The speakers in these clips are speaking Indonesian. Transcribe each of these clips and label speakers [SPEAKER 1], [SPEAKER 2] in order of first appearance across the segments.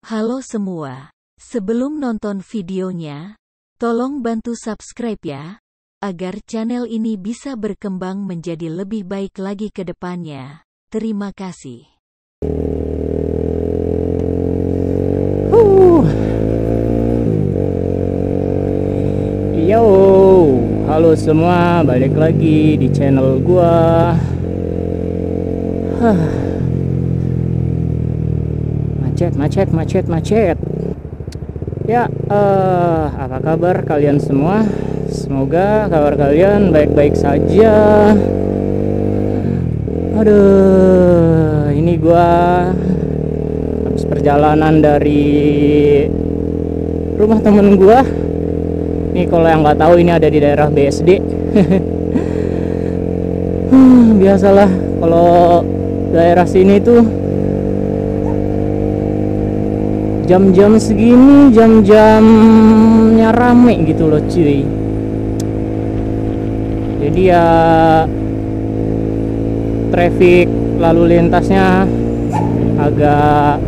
[SPEAKER 1] Halo semua. Sebelum nonton videonya, tolong bantu subscribe ya, agar channel ini bisa berkembang menjadi lebih baik lagi ke depannya. Terima kasih.
[SPEAKER 2] Yo, halo semua, balik lagi di channel gua. Macet. Ya, apa kabar kalian semua? Semoga kabar kalian baik-baik saja. Aduh, ini gua habis perjalanan dari rumah temen gua. Ini kalau yang nggak tahu, ini ada di daerah BSD. Biasalah kalau daerah sini tuh jam-jam segini, jam-jamnya rame gitu loh cuy. Jadi ya traffic lalu lintasnya agak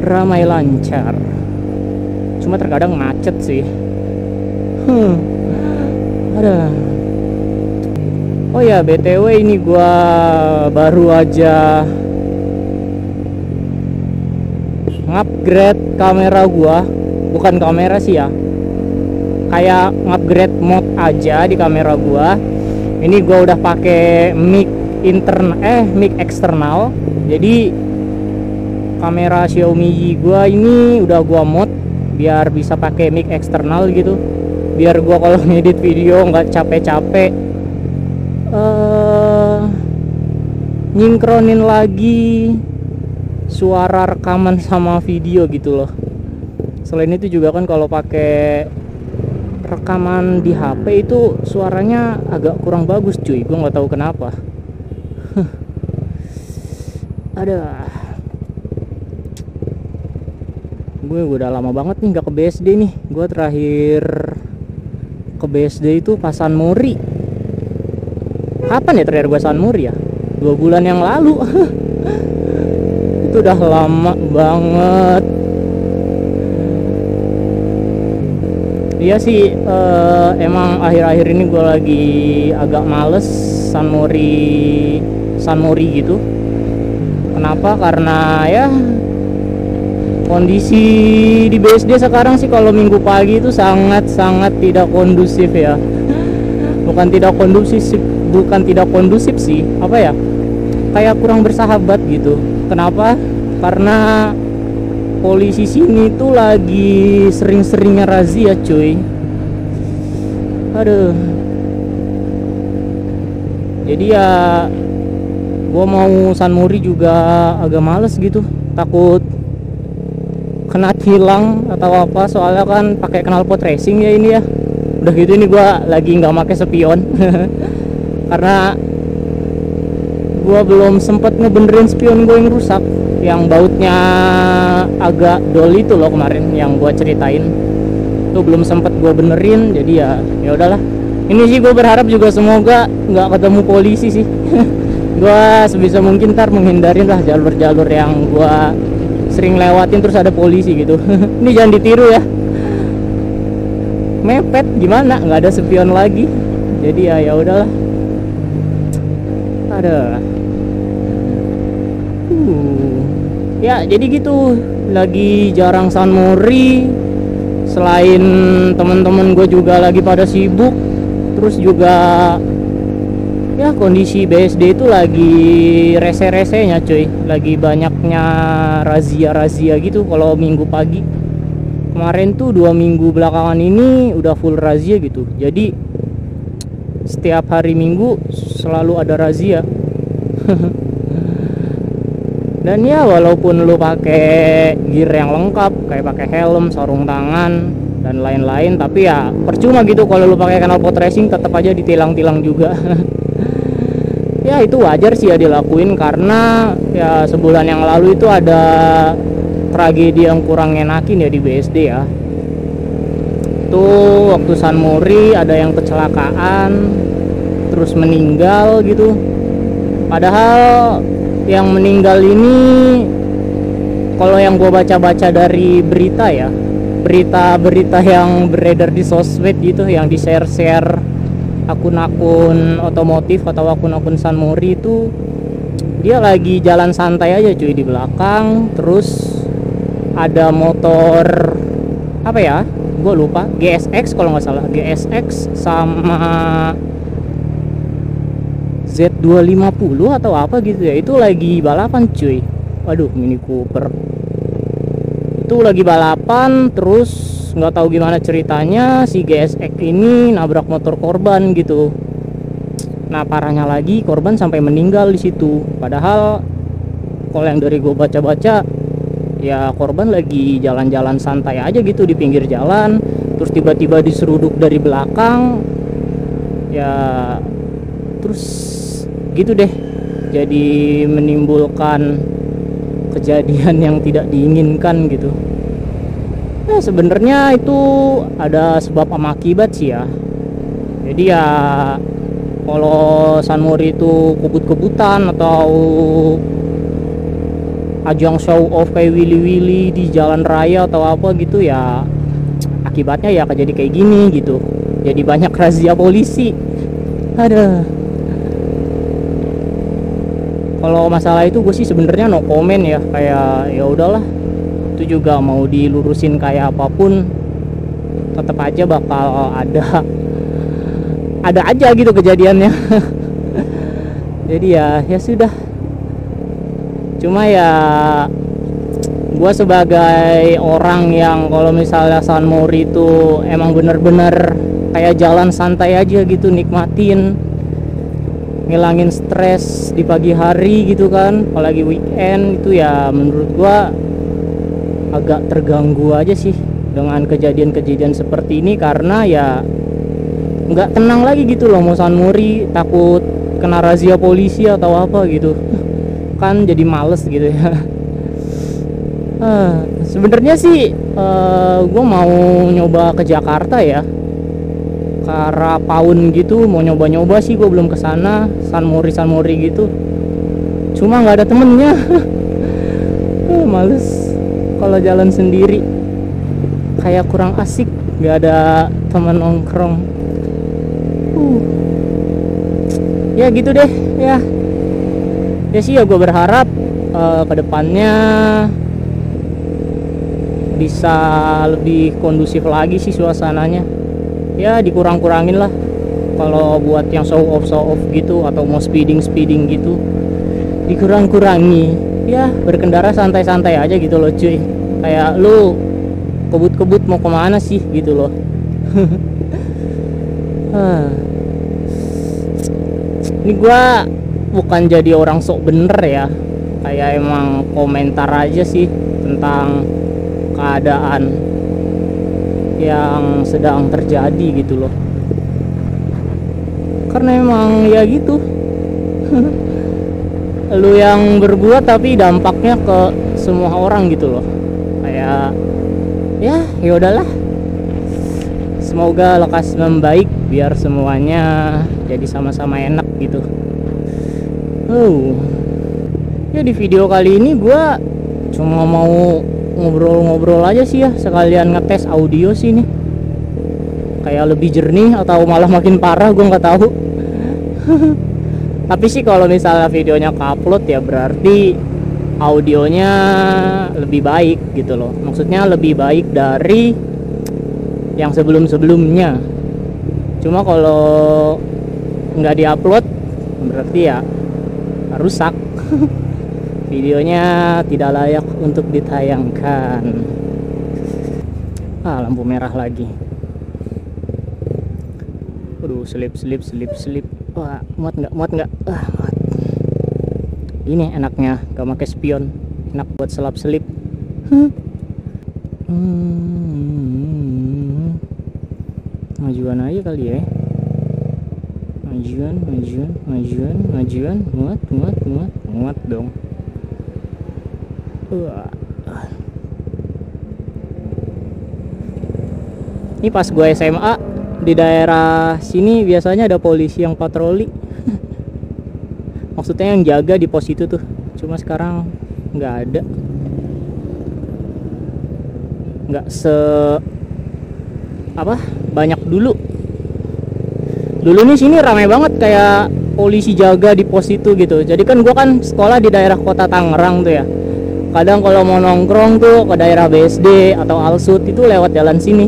[SPEAKER 2] ramai lancar, cuma terkadang macet sih. Ada. Oh ya, BTW ini gua baru aja ngupgrade kamera gua, bukan kamera sih ya, kayak ngupgrade mod aja di kamera gua. Ini gua udah pakai mic eksternal. Jadi kamera Xiaomi gua ini udah gua mod biar bisa pakai mic eksternal gitu, biar gua kalau ngedit video nggak capek-capek nyinkronin lagi suara rekaman sama video gitu loh. Selain itu juga kan kalau pakai rekaman di HP itu suaranya agak kurang bagus cuy, gue nggak tahu kenapa. Ada, gue udah lama banget nih nggak ke BSD nih. Gue terakhir ke BSD itu pas San Mori. Kapan ya terakhir gue San Mori ya? 2 bulan yang lalu. Itu udah lama banget. Iya sih, emang akhir-akhir ini gue lagi agak males San Mori gitu. Kenapa? Karena ya kondisi di BSD sekarang sih kalau minggu pagi itu sangat tidak kondusif ya. Bukan tidak kondusif sih, apa ya, kayak kurang bersahabat gitu. Kenapa? Karena polisi sini tuh lagi sering-seringnya razia cuy. Aduh. Jadi ya gua mau San Mori juga agak males gitu, takut kena tilang atau apa, soalnya kan pakai knalpot racing ya ini ya. Udah gitu ini gua lagi nggak pakai spion. Karena gua belum sempet ngebenerin spion gue yang rusak, yang bautnya agak dol itu loh kemarin yang gua ceritain. Tuh belum sempet gua benerin, jadi ya udahlah. Ini sih gue berharap juga semoga nggak ketemu polisi sih. Gua sebisa mungkin ntar menghindarin lah jalur-jalur yang gua sering lewatin terus ada polisi gitu. Ini jangan ditiru ya. Mepet gimana? Nggak ada spion lagi. Jadi ya udahlah. Ada. Ya jadi gitu, lagi jarang San Mori. Selain temen-temen gue juga lagi pada sibuk, terus juga ya kondisi BSD itu lagi rese-resenya cuy, lagi banyaknya razia gitu kalau minggu pagi. Kemarin tuh 2 minggu belakangan ini udah full razia gitu. Jadi setiap hari Minggu selalu ada razia. Dan ya walaupun lu pakai gear yang lengkap kayak pakai helm, sarung tangan dan lain-lain, tapi ya percuma gitu kalau lu pakai knalpot racing, tetap aja ditilang-tilang juga. Ya itu wajar sih ya dilakuin, karena ya sebulan yang lalu itu ada tragedi yang kurang enakin ya di BSD ya. Tuh waktu San Mori ada yang kecelakaan terus meninggal gitu. Padahal yang meninggal ini kalau yang gue baca-baca dari berita ya, berita-berita yang beredar di sosmed gitu, yang di share-share akun-akun otomotif atau akun-akun San Mori itu, dia lagi jalan santai aja cuy di belakang, terus ada motor apa ya, gue lupa, GSX kalau nggak salah, GSX sama Z250 atau apa gitu ya, itu lagi balapan cuy. Waduh, Mini Cooper itu lagi balapan, terus nggak tahu gimana ceritanya si GSX ini nabrak motor korban gitu. Nah, parahnya lagi korban sampai meninggal di situ. Padahal kalau yang dari gue baca-baca ya, korban lagi jalan-jalan santai aja gitu di pinggir jalan, terus tiba-tiba diseruduk dari belakang ya, terus gitu deh, jadi menimbulkan kejadian yang tidak diinginkan gitu. Nah, sebenarnya itu ada sebab sama akibat sih ya. Jadi ya, kalau San Mori itu kebut-kebutan atau ajang show off kayak willy-willy di jalan raya atau apa gitu ya, akibatnya ya jadi kayak gini gitu. Jadi banyak razia polisi. Ada. Kalau masalah itu gue sih sebenarnya no comment ya, kayak ya udahlah, itu juga mau dilurusin kayak apapun tetap aja bakal ada aja gitu kejadiannya. Jadi ya sudah. Cuma ya gue sebagai orang yang kalau misalnya San Mori itu emang bener-bener kayak jalan santai aja gitu, nikmatin, ngilangin stres di pagi hari gitu kan, apalagi weekend, itu ya menurut gua agak terganggu aja sih dengan kejadian-kejadian seperti ini, karena ya nggak tenang lagi gitu loh mau San Mori, takut kena razia polisi atau apa gitu kan, jadi males gitu ya. Sebenarnya sih gua mau nyoba ke Jakarta ya, ke arah Paun gitu, mau nyoba-nyoba sih. Gue belum kesana San Mori gitu, cuma nggak ada temennya. Males kalau jalan sendiri, kayak kurang asik, nggak ada teman nongkrong. Ya gitu deh ya sih ya, gue berharap kedepannya bisa lebih kondusif lagi sih suasananya. Ya dikurang-kurangin lah kalau buat yang show off gitu atau mau speeding gitu, dikurang-kurangi ya, berkendara santai-santai aja gitu loh cuy. Kayak lu kebut-kebut mau kemana sih gitu loh. Ini gua bukan jadi orang sok bener ya, kayak emang komentar aja sih tentang keadaan yang sedang terjadi gitu loh, karena emang ya gitu. Lu yang berbuat tapi dampaknya ke semua orang gitu loh, kayak ya udahlah, semoga lekas membaik biar semuanya jadi sama-sama enak gitu. Ya di video kali ini gua cuma mau ngobrol-ngobrol aja sih ya, sekalian ngetes audio sih nih, kayak lebih jernih atau malah makin parah gue nggak tahu. Tapi sih kalau misalnya videonya ke-upload ya berarti audionya lebih baik gitu loh, maksudnya lebih baik dari yang sebelum-sebelumnya. Cuma kalau nggak di-upload berarti ya rusak. Videonya tidak layak untuk ditayangkan. Lampu merah lagi. Aduh, selip. Wah, muat nggak? Muat. Ini enaknya gak pakai spion, enak buat selap-selip. Majuan aja kali ya. Majuan. Muat dong. Ini pas gue SMA di daerah sini biasanya ada polisi yang patroli. Maksudnya yang jaga di pos itu tuh. Cuma sekarang nggak ada. nggak banyak dulu. Dulu nih sini ramai banget, kayak polisi jaga di pos itu gitu. Jadi kan gue kan sekolah di daerah kota Tangerang tuh ya. Kadang kalau mau nongkrong tuh ke daerah BSD atau Alsut itu lewat jalan sini.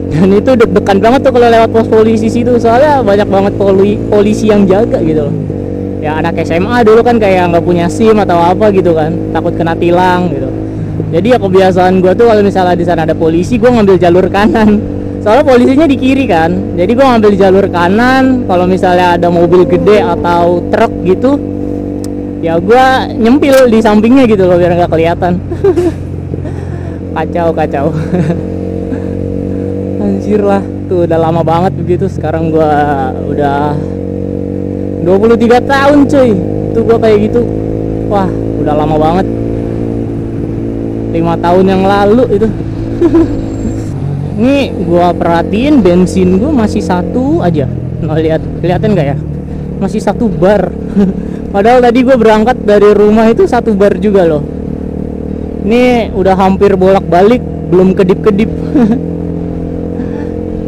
[SPEAKER 2] Dan itu deg-degan banget tuh kalau lewat pos polisi situ, soalnya banyak banget polisi yang jaga gitu. Ya anak SMA dulu kan kayak nggak punya SIM atau apa gitu kan, takut kena tilang gitu. Jadi ya kebiasaan gue tuh kalau misalnya di sana ada polisi, gue ngambil jalur kanan. Soalnya polisinya di kiri kan, jadi gue ngambil jalur kanan. Kalau misalnya ada mobil gede atau truk gitu, ya gue nyempil di sampingnya gitu loh biar nggak kelihatan. Kacau. Anjir lah, tuh udah lama banget begitu. Sekarang gue udah 23 tahun cuy, tuh gue kayak gitu. Wah, udah lama banget. 5 tahun yang lalu itu. Ini gua perhatiin bensin gua masih satu aja. Nah, kelihatan nggak ya? Masih 1 bar. Padahal tadi gua berangkat dari rumah itu 1 bar juga loh. Ini udah hampir bolak-balik, belum kedip-kedip.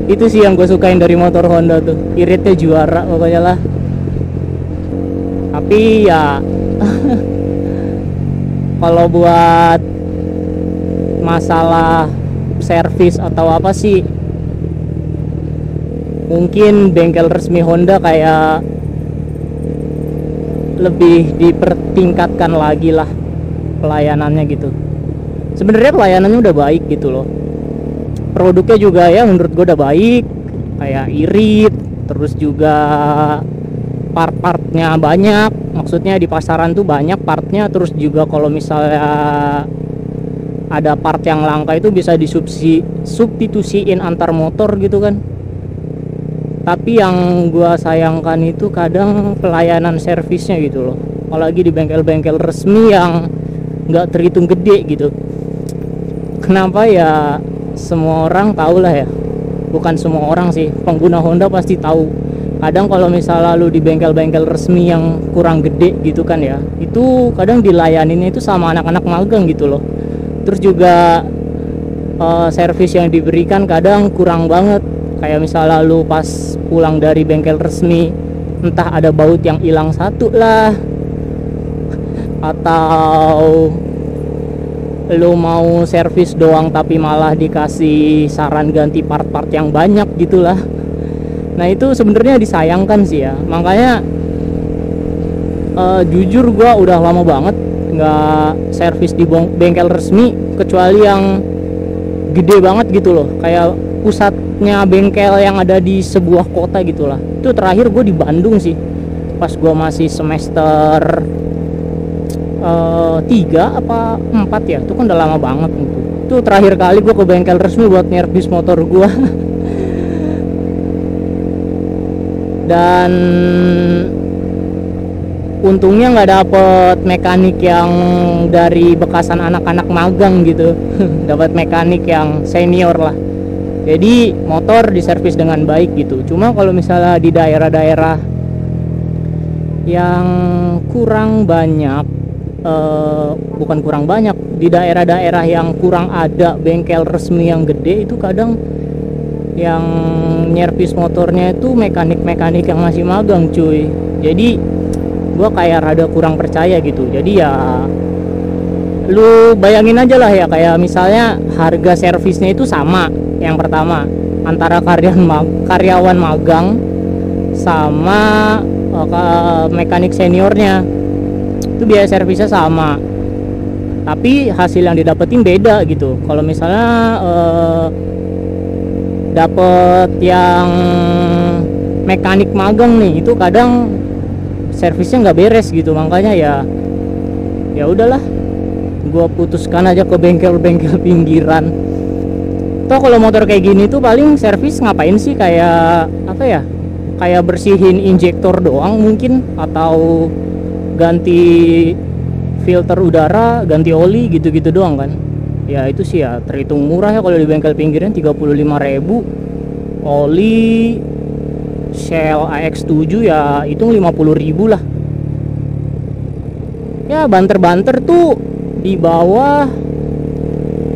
[SPEAKER 2] Itu sih yang gue sukain dari motor Honda tuh. Iritnya juara pokoknya lah. Tapi ya kalau buat masalah servis atau apa sih, mungkin bengkel resmi Honda kayak lebih dipertingkatkan lagi lah pelayanannya gitu. Sebenarnya pelayanannya udah baik gitu loh. Produknya juga ya menurut gue udah baik, kayak irit, terus juga part-partnya banyak. Maksudnya di pasaran tuh banyak partnya, terus juga kalau misalnya ada part yang langka itu bisa disubstitusiin antar motor gitu kan. Tapi yang gua sayangkan itu kadang pelayanan servisnya gitu loh, apalagi di bengkel-bengkel resmi yang nggak terhitung gede gitu. Kenapa ya, semua orang tahu lah ya, bukan semua orang sih, pengguna Honda pasti tahu. Kadang kalau misalnya lu di bengkel-bengkel resmi yang kurang gede gitu kan ya, itu kadang dilayaninnya itu sama anak-anak magang gitu loh. Terus juga servis yang diberikan kadang kurang banget. Kayak misalnya lu pas pulang dari bengkel resmi, entah ada baut yang hilang satu lah, atau lu mau servis doang tapi malah dikasih saran ganti part-part yang banyak gitulah. Nah itu sebenarnya disayangkan sih ya. Makanya jujur gua udah lama banget nggak servis di bengkel resmi, kecuali yang gede banget gitu loh, kayak pusatnya bengkel yang ada di sebuah kota gitulah. Itu terakhir gue di Bandung sih, pas gue masih semester 3 apa 4 ya, itu kan udah lama banget gitu. Itu terakhir kali gue ke bengkel resmi buat nyervis motor gue. Dan untungnya nggak dapet mekanik yang dari bekasan anak-anak magang gitu. Dapat mekanik yang senior lah, jadi motor diservis dengan baik gitu. Cuma kalau misalnya di daerah-daerah yang kurang banyak, bukan kurang banyak, di daerah-daerah yang kurang ada bengkel resmi yang gede, itu kadang yang nyervis motornya itu mekanik-mekanik yang masih magang cuy. Jadi gue kayak rada kurang percaya gitu. Jadi ya lu bayangin aja lah ya, kayak misalnya harga servisnya itu sama, yang pertama antara karyawan magang sama mekanik seniornya, itu biaya servisnya sama, tapi hasil yang didapetin beda gitu. Kalau misalnya dapet yang mekanik magang nih, itu kadang servisnya nggak beres gitu. Makanya ya udahlah, gue putuskan aja ke bengkel-bengkel pinggiran. Toh kalau motor kayak gini tuh paling servis ngapain sih, kayak apa ya, kayak bersihin injektor doang mungkin, atau ganti filter udara, ganti oli gitu-gitu doang kan. Ya itu sih ya terhitung murah ya kalau di bengkel pinggiran, 35.000. Oli Shell AX7 ya itu 50.000 lah. Ya banter-banter tuh di bawah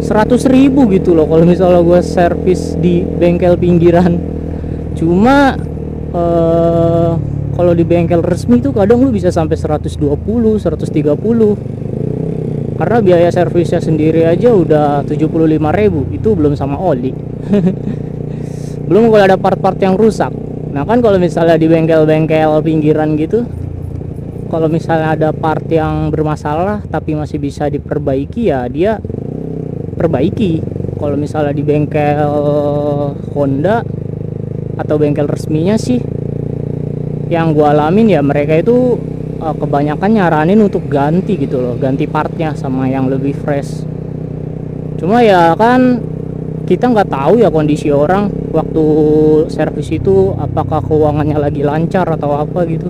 [SPEAKER 2] 10 100.000 gitu loh kalau misalnya gue servis di bengkel pinggiran. Cuma kalau di bengkel resmi tuh kadang lu bisa sampai 120, 130. Karena biaya servisnya sendiri aja udah 75.000, itu belum sama oli. Belum kalau ada part-part yang rusak. Nah kan kalau misalnya di bengkel-bengkel pinggiran gitu, kalau misalnya ada part yang bermasalah tapi masih bisa diperbaiki, ya dia perbaiki. Kalau misalnya di bengkel Honda atau bengkel resminya sih, yang gua alamin ya mereka itu kebanyakan nyaranin untuk ganti gitu loh, ganti partnya sama yang lebih fresh. Cuma ya kan kita nggak tahu ya kondisi orang waktu servis itu, apakah keuangannya lagi lancar atau apa gitu.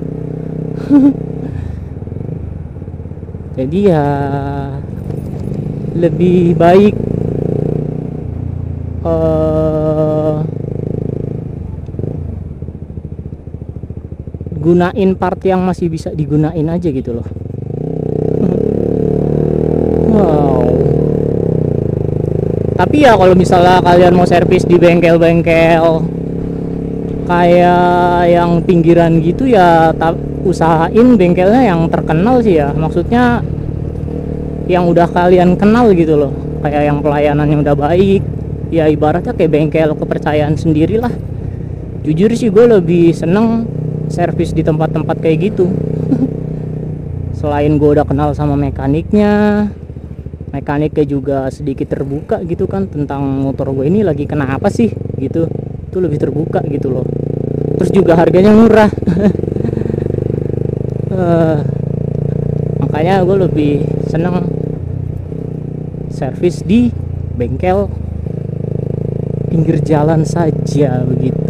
[SPEAKER 2] Jadi ya lebih baik gunain part yang masih bisa digunain aja gitu loh. Wow. Tapi ya kalau misalnya kalian mau servis di bengkel-bengkel kayak yang pinggiran gitu ya, usahain bengkelnya yang terkenal sih ya. Maksudnya yang udah kalian kenal gitu loh, kayak yang pelayanannya udah baik. Ya ibaratnya kayak bengkel kepercayaan sendiri lah. Jujur sih gue lebih seneng servis di tempat-tempat kayak gitu. Selain gue udah kenal sama mekaniknya juga sedikit terbuka gitu kan tentang motor gue ini lagi kena apa sih gitu, itu lebih terbuka gitu loh. Terus juga harganya murah. Makanya gue lebih seneng servis di bengkel pinggir jalan saja begitu.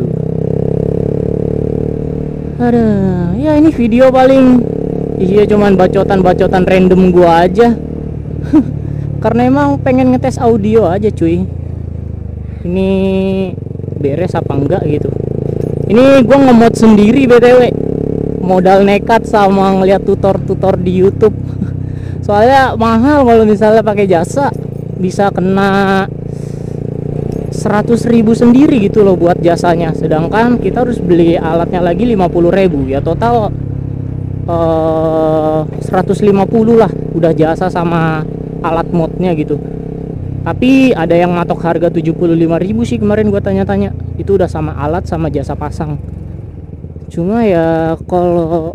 [SPEAKER 2] Aduh, ya ini video paling isinya cuman bacotan-bacotan random gua aja. Karena emang pengen ngetes audio aja cuy. Ini beres apa enggak gitu. Ini gua ngemod sendiri BTW. Modal nekat sama ngeliat tutor-tutor di YouTube. Soalnya mahal kalau misalnya pakai jasa, bisa kena 100.000 sendiri gitu loh buat jasanya. Sedangkan kita harus beli alatnya lagi 50.000, ya total 150 lah udah jasa sama alat modnya gitu. Tapi ada yang matok harga 75.000 sih kemarin gua tanya-tanya. Itu udah sama alat sama jasa pasang. Cuma ya kalau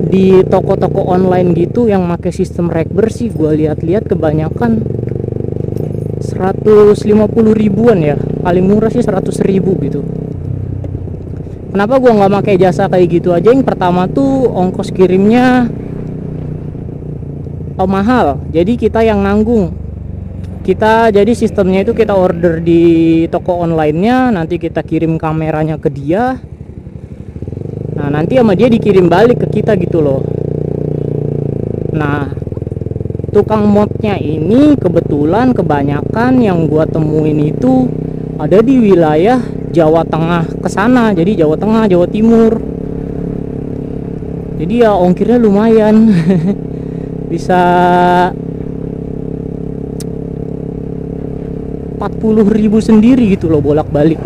[SPEAKER 2] di toko-toko online gitu yang pakai sistem rekber sih gua lihat-lihat kebanyakan 150 ribuan ya, paling murah sih 100.000 gitu. Kenapa gua nggak pakai jasa kayak gitu aja? Yang pertama tuh ongkos kirimnya mahal, jadi kita yang nanggung. Kita jadi sistemnya itu kita order di toko online-nya, nanti kita kirim kameranya ke dia. Nah nanti sama dia dikirim balik ke kita gitu loh. Nah tukang modnya ini kebetulan kebanyakan yang gua temuin itu ada di wilayah Jawa Tengah kesana, jadi Jawa Tengah, Jawa Timur. Jadi ya ongkirnya lumayan. Bisa 40.000 sendiri gitu loh bolak-balik.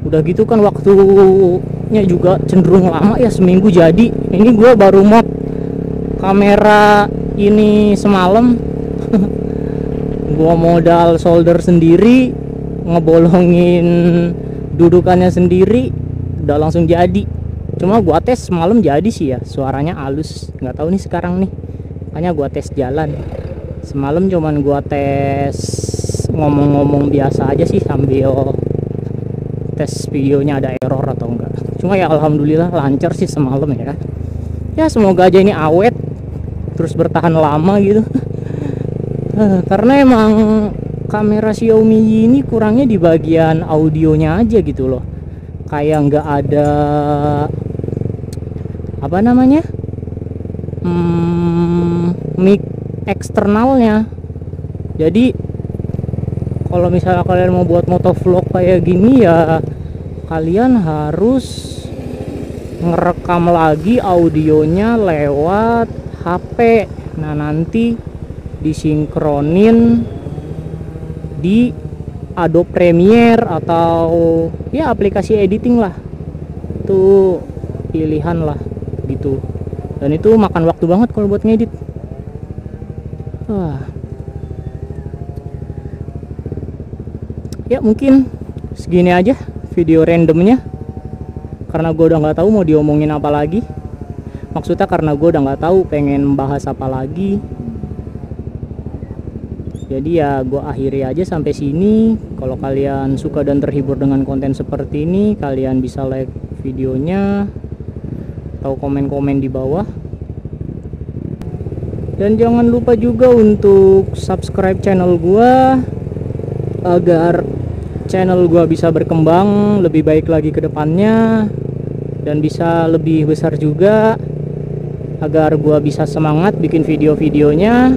[SPEAKER 2] Udah gitu kan waktunya juga cenderung lama ya, seminggu jadi. Ini gua baru mod kamera ini semalam. Gua modal solder sendiri, ngebolongin dudukannya sendiri, udah langsung jadi. Cuma gua tes semalam jadi sih ya, suaranya halus. Nggak tahu nih sekarang nih, makanya gua tes jalan. Semalam cuman gua tes ngomong-ngomong biasa aja sih sambil tes videonya ada error atau enggak. Cuma ya alhamdulillah lancar sih semalam ya. Ya semoga aja ini awet terus bertahan lama gitu. Karena emang kamera Xiaomi ini kurangnya di bagian audionya aja gitu loh. Kayak nggak ada apa namanya mic eksternalnya. Jadi kalau misalnya kalian mau buat motovlog kayak gini ya kalian harus ngerekam lagi audionya lewat HP. Nah nanti disinkronin di Adobe Premiere atau ya aplikasi editing lah, itu pilihan lah gitu. Dan itu makan waktu banget kalau buat ngedit. Ya mungkin segini aja video randomnya, karena gue udah nggak tahu mau diomongin apa lagi. Maksudnya karena gue udah nggak tahu pengen bahas apa lagi. Jadi ya gue akhiri aja sampai sini. Kalau kalian suka dan terhibur dengan konten seperti ini, kalian bisa like videonya atau komen-komen di bawah. Dan jangan lupa juga untuk subscribe channel gue agar channel gue bisa berkembang lebih baik lagi ke depannya dan bisa lebih besar juga, agar gue bisa semangat bikin video-videonya.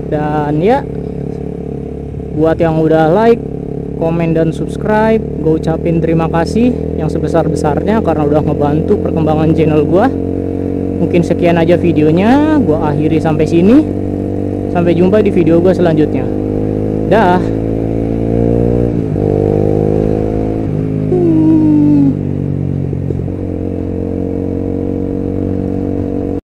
[SPEAKER 2] Dan ya, buat yang udah like, komen, dan subscribe, gue ucapin terima kasih yang sebesar-besarnya karena udah ngebantu perkembangan channel gue. Mungkin sekian aja videonya, gue akhiri sampai sini. Sampai jumpa di video gue selanjutnya. Dah.